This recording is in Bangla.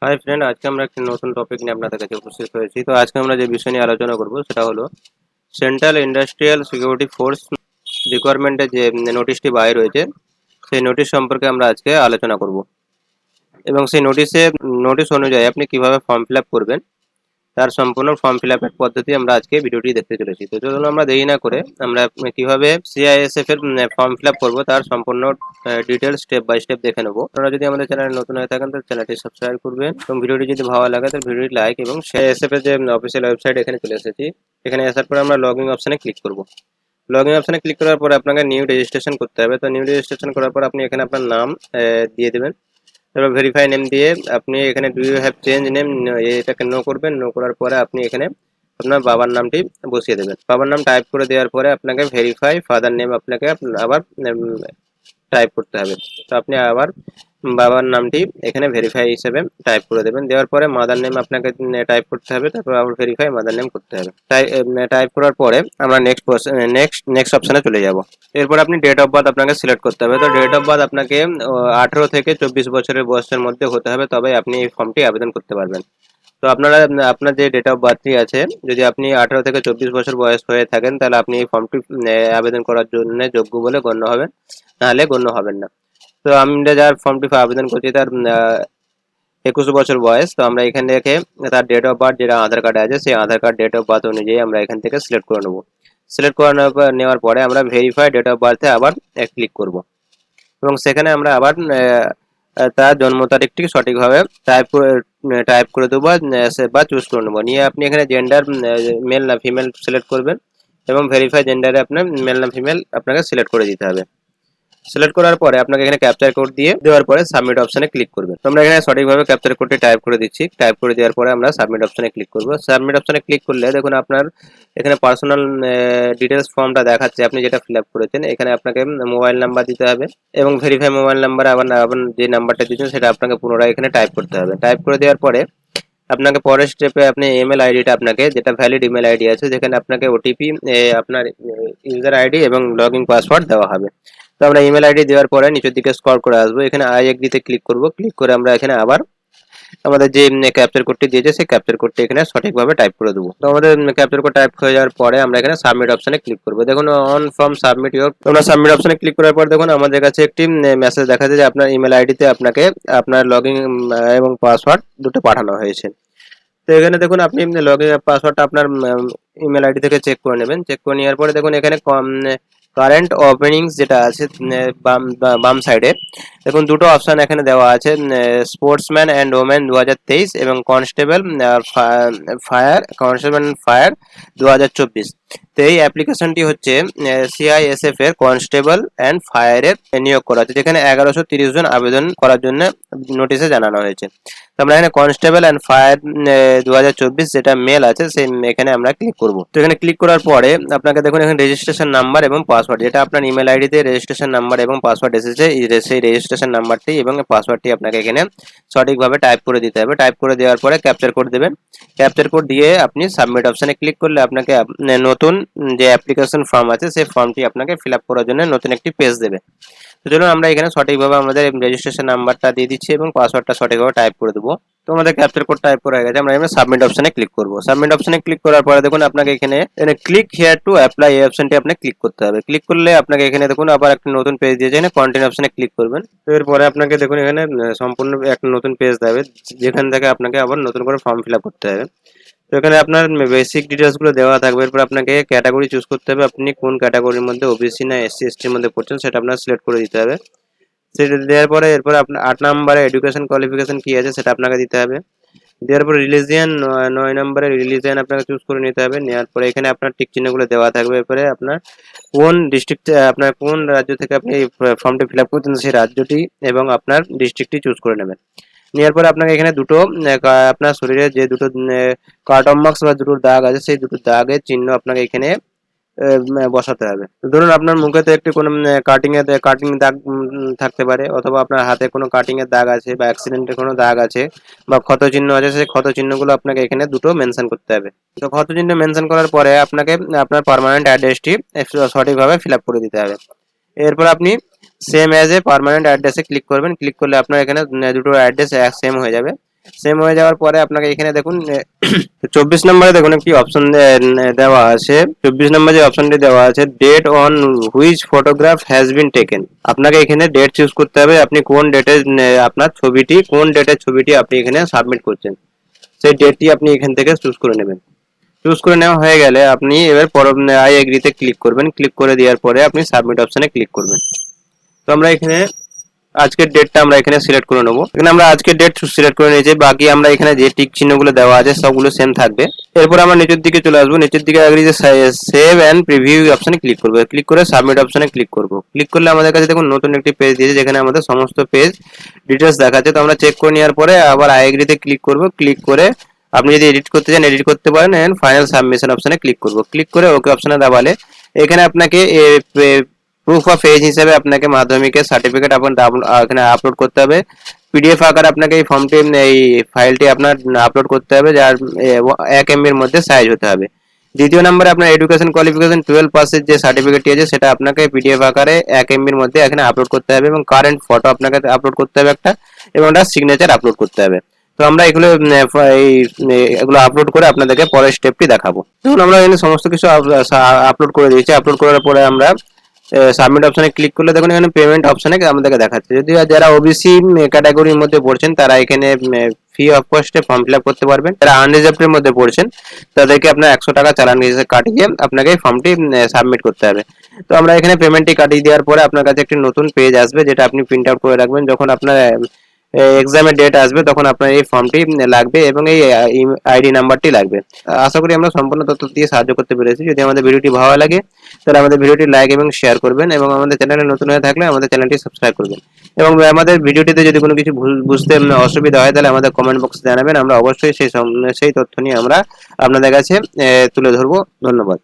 হাই ফ্রেন্ড, আজকে আমরা একটি নতুন টপিক নিয়ে আপনাদের কাছে উপস্থিত হয়েছি। তো আজকে আমরা যে বিষয় নিয়ে আলোচনা করব সেটা হলো সেন্ট্রাল ইন্ডাস্ট্রিয়াল সিকিউরিটি ফোর্স রিকোয়ারমেন্টের যে নোটিশটি বাইর হয়েছে, সেই নোটিশ সম্পর্কে আমরা আজকে আলোচনা করব এবং সেই নোটিশ অনুযায়ী আপনি কিভাবে ফর্ম ফিল আপ করবেন তার সম্পূর্ণ ফর্ম ফিল আপের পদ্ধতি আমরা আজকে ভিডিওটি দেখতে চলেছি। তো চলুন আমরা দেরি না করে আমরা কিভাবে সিআইএসএফ এর ফর্ম ফিল আপ করবো তার সম্পূর্ণ ডিটেলস স্টেপ বাই স্টেপ দেখে নেবো। আপনারা যদি আমাদের চ্যানেলে নতুন হয়ে থাকেন তাহলে চ্যানেলটি সাবস্ক্রাইব করবেন এবং ভিডিওটি যদি ভালো লাগে তাহলে ভিডিওটি লাইক এবং সিআইএসএফ এর যে অফিসিয়াল ওয়েবসাইট এখানে চলে এসেছি। এখানে আসার পরে আমরা লগ ইন অপশনে ক্লিক করব। লগ ইন অপশনে ক্লিক করার পরে আপনাকে নিউ রেজিস্ট্রেশন করতে হবে। তো নিউ রেজিস্ট্রেশন করার পর আপনি এখানে আপনার নাম দিয়ে দেবেন। তারপর ভেরিফাই নেম দিয়ে আপনি এখানে do you have change name, এটাকে নো করবেন। নো করার পরে আপনি এখানে আপনার বাবার নামটি বসিয়ে দেবেন। বাবার নাম টাইপ করে দেওয়ার পরে আপনাকে ভেরিফাই ফাদার নেম আপনাকে আবার টাইপ করতে হবে। তো আপনি আবার বাবার নামটি এখানে ভেরিফাই হিসেবে টাইপ করে দেবেন। দেওয়ার পরে মাদার নেম আপনাকে টাইপ করতে হবে। তারপর আবার ভেরিফাই মাদার নেম করতে হবে। টাইপ করার পরে আমরা নেক্সট অপশনে চলে যাব। এরপর আপনি ডেট অফ বার্থ আপনাকে সিলেক্ট করতে হবে। তো ডেট অফ বার্থ আপনাকে 18 থেকে 24 বছরের বয়সের মধ্যে হতে হবে, তবে আপনি এই ফর্মটি আবেদন করতে পারবেন। তো আপনার যে ডেট অফ বার্থটি আছে, যদি আপনি 18 থেকে 24 বছর বয়স হয়ে থাকেন তাহলে আপনি এই ফর্মটি আবেদন করার জন্য যোগ্য বলে গণ্য হবেন, নাহলে গণ্য হবেন না। তো আমরা যার ফর্মটি আবেদন করছি তার 21 বছর বয়স। তো আমরা এখান থেকে তার ডেট অফ বার্থ যেটা আধার কার্ডে আছে সেই আধার কার্ড ডেট অফ বার্থ অনুযায়ী আমরা এখান থেকে সিলেক্ট করে নেব। সিলেক্ট করে নেওয়ার পরে আমরা ভেরিফাই ডেট অফ বার্থে আবার ক্লিক করব এবং সেখানে আমরা আবার তার জন্ম তারিখটি সঠিকভাবে টাইপ করে দেবো বা চুজ করে নেবো। নিয়ে আপনি এখানে জেন্ডার মেল না ফিমেল সিলেক্ট করবেন এবং ভেরিফাই জেন্ডারে আপনার মেল না ফিমেল আপনাকে সিলেক্ট করে দিতে হবে। সিলেক্ট করার পরে আপনাকে এখানে ক্যাপচার কোড দিয়ে দেওয়ার পরে সাবমিট অপশনে ক্লিক করবেন। তো আমরা এখানে সঠিকভাবে ক্যাপচার কোডটি টাইপ করে দিচ্ছি। টাইপ করে দেওয়ার পরে আমরা সাবমিট অপশনে ক্লিক করব। সাবমিট অপশনে ক্লিক করলে দেখুন আপনার এখানে পার্সোনাল ডিটেলস ফর্মটা দেখাচ্ছে আপনি যেটা ফিল আপ করেছেন। এখানে আপনাকে মোবাইল নাম্বার দিতে হবে এবং ভেরিফাই মোবাইল নাম্বার আবার যে নাম্বারটা দিয়েছেন সেটা আপনাকে পুনরায় এখানে টাইপ করতে হবে। টাইপ করে দেওয়ার পরে আপনাকে পরের স্টেপে আপনি ইমেল আইডিটা আপনাকে যেটা ভ্যালিড ইমেল আইডি আছে, যেখানে আপনাকে ওটিপি, আপনার ইউজার আইডি এবং লগ ইন পাসওয়ার্ড দেওয়া হবে। তো আমরা ইমেল আইডি দেওয়ার পরে নিচের দিকে স্ক্রল করে আসবো। এখানে আই এগ্রিতে ক্লিক করব। ক্লিক করে আমরা এখানে আবার আমাদের যে ক্যাপচার কোডটি দিয়েছে সেই ক্যাপচার কোডটি এখানে সঠিকভাবে টাইপ করে দেবো। তো আমাদের ক্যাপচার কোড টাইপ হয়ে যাওয়ার পরে আমরা এখানে সাবমিট অপশনে ক্লিক করবো। দেখুন অন ফর্ম সাবমিট ইউর, আমরা সাবমিট অপশনে ক্লিক করার পর দেখুন আমাদের কাছে একটি মেসেজ দেখাচ্ছে যে আপনার ইমেল আইডিতে আপনাকে আপনার লগ ইন এবং পাসওয়ার্ড দুটো পাঠানো হয়েছে। তো এখানে দেখুন আপনি লগ ইন পাসওয়ার্ডটা আপনার ইমেল আইডি থেকে চেক করে নেবেন। চেক করে নেওয়ার পরে দেখুন এখানে কারেন্ট ওপেনিংস যেটা আছে বাম সাইডে দেখুন দুটো অপশন এখানে দেওয়া আছে, স্পোর্টসম্যান অ্যান্ড ওমেন 2023 এবং কনস্টেবল ফায়ার 2024। তো এই অ্যাপ্লিকেশনটি হচ্ছে সিআইএসএফ এর কনস্টেবল অ্যান্ড ফায়ারের নিয়োগ করা হচ্ছে, যেখানে 1130 জন আবেদন করার জন্য নোটিশে জানানো হয়েছে। তো আমরা এখানে কনস্টেবল অ্যান্ড ফায়ার 2024 যেটা মেল আছে সেই এখানে আমরা ক্লিক করব। তো এখানে ক্লিক করার পরে আপনাকে দেখুন এখানে রেজিস্ট্রেশন নাম্বার এবং পাসওয়ার্ড, যেটা আপনার ইমেল আইডিতে রেজিস্ট্রেশন নাম্বার এবং পাসওয়ার্ড এসেছে, সেই রেজিস্ট্রেশন নাম্বারটি এবং পাসওয়ার্ডটি আপনাকে এখানে সঠিকভাবে টাইপ করে দিতে হবে। টাইপ করে দেওয়ার পরে ক্যাপচার কোড দেবেন। ক্যাপচার কোড দিয়ে আপনি সাবমিট অপশনে ক্লিক করলে আপনাকে নতুন যে অ্যাপ্লিকেশন ফর্ম আছে সেই ফর্মটি আপনাকে ফিল আপ করার জন্য নতুন একটি পেজ দেবে। তো চলুন আমরা এখানে সঠিকভাবে আমাদের রেজিস্ট্রেশন নাম্বারটা দিয়ে দিচ্ছি এবং পাসওয়ার্ডটা সঠিকভাবে টাইপ করে দেবো। তো আমাদের ক্যাপচার কোড টাইপ করা হয়ে গেছে। আমরা এখানে সাবমিট অপশনে ক্লিক করব। সাবমিট অপশনে ক্লিক করার পরে দেখুন আপনাকে এখানে ক্লিক হিয়ার টু অ্যাপ্লাই এই অপশনটি আপনি ক্লিক করতে হবে। ক্লিক করলে আপনাকে এখানে দেখুন আবার একটা নতুন পেজ দিয়েছে, এখানে কন্টিনিউ অপশনে ক্লিক করবেন। তো এরপরে আপনাকে দেখুন এখানে সম্পূর্ণ একটা নতুন পেজ দেবে, যেখান থেকে আপনাকে আবার নতুন করে ফর্ম ফিল আপ করতে হবে। তো এখানে আপনার বেসিক ডিটেলস গুলো দেওয়া থাকবে। এরপর আপনাকে ক্যাটাগরি চুজ করতে হবে, আপনি কোন ক্যাটাগরির মধ্যে ওবিসি না এসসি এসটির মধ্যে পড়ছেন সেটা আপনার সিলেক্ট করে দিতে হবে। সেটা দেওয়ার পরে এরপর আপনার 8 নম্বরে এডুকেশন কোয়ালিফিকেশন কি আছে সেটা আপনাকে দিতে হবে। দেওয়ার পর রিলিজিয়ান 9 নম্বরে রিলিজিয়ান আপনাকে চুজ করে নিতে হবে। নেওয়ার পরে এখানে আপনার টিক চিহ্নগুলো দেওয়া থাকবে। এরপরে আপনার কোন ডিস্ট্রিক্ট, আপনার কোন রাজ্য থেকে আপনি এই ফর্মটি ফিল আপ করছেন সেই রাজ্যটি এবং আপনার ডিস্ট্রিক্টটি চুজ করে নেবেন। নেওয়ার পরে আপনাকে এখানে দুটো আপনার শরীরে যে দুটো কার্টন মার্কস বা দুটো দাগ আছে সেই দুটো দাগের চিহ্ন আপনাকে এখানে বসাতে হবে। ধরুন আপনার মুখেতে একটি কোনো কাটিং দাগ থাকতে পারে, অথবা আপনার হাতে কোনো কাটিং এর দাগ আছে বা অ্যাক্সিডেন্টের কোনো দাগ আছে বা ক্ষত চিহ্ন আছে, সেই ক্ষত চিহ্নগুলো আপনাকে এখানে দুটো মেনশন করতে হবে। তো ক্ষত চিহ্ন মেনশন করার পরে আপনাকে আপনার পার্মানেন্ট অ্যাড্রেসটি সঠিকভাবে ফিল আপ করে দিতে হবে। এরপর আপনি সেম অ্যাজ এ পার্মানেন্ট অ্যাড্রেসে ক্লিক করবেন। ক্লিক করলে আপনার এখানে দুটো অ্যাড্রেস সেম হয়ে যাবে। সেম হয়ে যাওয়ার পরে আপনাকে এখানে দেখুন 24 নম্বরে দেখুন একটি অপশন দেওয়া আছে। 24 নম্বরে যে অপশনটি দেওয়া আছে, date on which photograph has been taken. আপনাকে এখানে ডেট চুজ করতে হবে, আপনি কোন ডেটে আপনার ছবিটি, কোন ডেটের ছবিটি আপনি এখানে সাবমিট করছেন, সেই ডেটটি আপনি এখান থেকে চুজ করে নেবেন। চুজ করে নেওয়া হয়ে গেলে আপনি এবার আই এগ্রিতে ক্লিক করবেন। ক্লিক করে দেওয়ার পরে আপনি সাবমিট অপশনে ক্লিক করবেন। তো আমরা এখানে আজকের ডেটটা আমরা এখানে সিলেক্ট করে নেবো। এখানে আমরা আজকের ডেট সিলেক্ট করে নিয়েছি, বাকি আমরা এখানে যে টিক চিহ্নগুলো দেওয়া আছে সবগুলো সেম থাকবে। এরপর আমরা নিচের দিকে চলে আসবো, নিচের দিকে আগে যে সেভ অ্যান্ড প্রিভিউ অপশনে ক্লিক করবো। ক্লিক করে সাবমিট অপশনে ক্লিক করবো। ক্লিক করলে আমাদের কাছে দেখুন নতুন একটি পেজ দিয়েছে, যেখানে আমাদের সমস্ত পেজ ডিটেলস দেখাচ্ছে। তো আমরা চেক করে নেওয়ার পরে আবার আই এগ্রিতে ক্লিক করবো। ক্লিক করে আপনি যদি এডিট করতে চান এডিট করতে পারেন, এন্ড ফাইনাল সাবমিশন অপশনে ক্লিক করবো। ক্লিক করে ওকে অপশনে দাবালে এখানে আপনাকে প্রুফ অফ এজ হিসেবে আপনাকে মাধ্যমিকের সার্টিফিকেট এখানে আপলোড করতে হবে। পিডিএফ আকারে আপনাকে এই ফর্মটি, এই ফাইলটি আপনার আপলোড করতে হবে, যার 1 এমবির মধ্যে সাইজ হতে হবে। দ্বিতীয় নম্বরে আপনার এডুকেশন কোয়ালিফিকেশন 12 পাসের যে সার্টিফিকেটটি আছে সেটা আপনাকে পিডিএফ আকারে 1 এমবির মধ্যে এখানে আপলোড করতে হবে, এবং কারেন্ট ফটো আপনাকে আপলোড করতে হবে একটা, এবং একটা সিগনেচার আপলোড করতে হবে। তো আমরা এগুলো আপলোড করে আপনাদেরকে পরের স্টেপটি দেখাবো। দেখুন আমরা এখানে সমস্ত কিছু আপলোড করে দিয়েছি। আপলোড করার পরে আমরা সাবমিট অপশনে ক্লিক করলে দেখুন এখানে পেমেন্ট অপশনে আমাদেরকে দেখাচ্ছে। যদি যারা ওবিসি ক্যাটাগরির মধ্যে পড়ছেন তারা এখানে ফ্রি অফ কস্টে ফর্ম ফিল আপ করতে পারবেন। যারা আনরিজার্ভড এর মধ্যে পড়ছেন তাদেরকে আপনার 100 টাকা চালান হিসেবে কাটিয়ে আপনাকে এই ফর্মটি সাবমিট করতে হবে। তো আমরা এখানে পেমেন্টটি কাটিয়ে দেওয়ার পরে আপনার কাছে একটি নতুন পেজ আসবে, যেটা আপনি প্রিন্ট আউট করে রাখবেন। যখন আপনার এক্সামের ডেট আসবে তখন আপনার এই ফর্মটি লাগবে, এবং এই আইডি নাম্বারটি লাগবে। আশা করি আমরা সম্পূর্ণ তথ্য দিয়ে সাহায্য করতে পেরেছি। যদি আমাদের ভিডিওটি ভালো লাগে তাহলে আমাদের ভিডিওটি লাইক এবং শেয়ার করবেন, এবং আমাদের চ্যানেলে নতুন হয়ে থাকলে আমাদের চ্যানেলটি সাবস্ক্রাইব করবেন। এবং আমাদের ভিডিওটিতে যদি কোনো কিছু ভুল বুঝতে অসুবিধা হয় তাহলে আমাদের কমেন্ট বক্সে জানাবেন। আমরা অবশ্যই সেই তথ্য নিয়ে আমরা আপনাদের কাছে তুলে ধরবো। ধন্যবাদ।